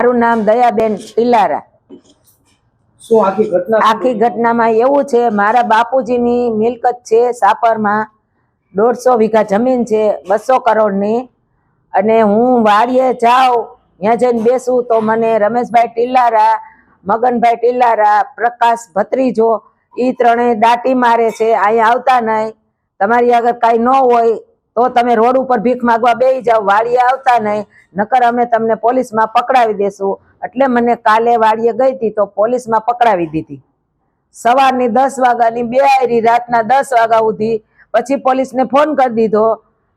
મારું નામ દયાબેન ટીલારા। શું આખી ઘટનામાં એવું છે, મારા બાપુજીની મિલકત છે સાપરમાં, 150 વીઘા જમીન છે, 200 કરોડની। અને હું વાડીએ જાઉં, ત્યાં જઈને બેસું તો મને રમેશભાઈ ટીલારા, મગનભાઈ ટીલારા, પ્રકાશ ભત્રીજો એ ત્રણેય દાટી મારે છે। અહીંયા આવતા નહીં, તમારી આગળ કાંઈ ન હોય તો તમે રોડ ઉપર ભીખ માગવા બેસી જાઓ, વાડીએ આવતા નહીં, નકર અમે તમને પોલીસમાં પકડાવી દેશું। એટલે મને કાલે વાડીએ ગઈ હતી તો પોલીસમાં પકડાવી દીધી। સવારની 10 વાગ્યાની બેહારી, રાતના 10 વાગ્યા સુધી। પછી પોલીસને ફોન કરી દીધો,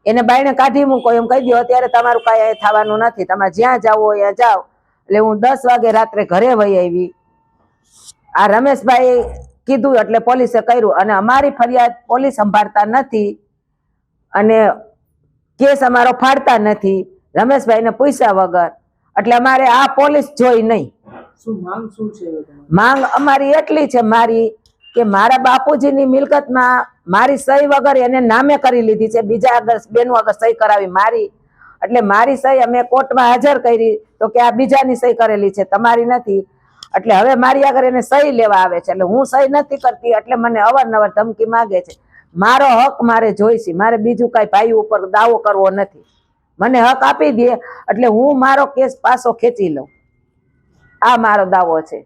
એને બાયણે કાઢી મૂકો એમ કહી દો, અત્યારે તમારું કાંઈ થવાનું નથી, તમારે જ્યાં જાવ હોય ત્યાં જાઓ। એટલે હું 10 વાગે રાત્રે ઘરે વહી આવી। આ રમેશભાઈ કીધું એટલે પોલીસે કર્યું, અને અમારી ફરિયાદ પોલીસ સંભાળતા નથી અને કેસ અમારો ફાડતા નથી રમેશભાઈને પૂછ્યા વગર। એટલે અમારે આ પોલીસ જોઈ નહીં। માંગ અમારી એટલી છે કે મારા બાપુજીની મિલકતમાં મારી સહી વગર એને નામે કરી લીધી છે, બીજા આગળ બેનું આગળ સહી કરાવી મારી। એટલે મારી સહી અમે કોર્ટમાં હાજર કરી તો કે આ બીજાની સહી કરેલી છે, તમારી નથી। એટલે હવે મારી આગળ એને સહી લેવા આવે છે, એટલે હું સહી નથી કરતી એટલે મને અવારનવાર ધમકી માગે છે। મારો હક મારે જોઈશે, મારે બીજું કાંઈ ભાઈ ઉપર દાવો કરવો નથી। મને હક આપી દે એટલે હું મારો કેસ પાછો ખેંચી લઉં, આ મારો દાવો છે।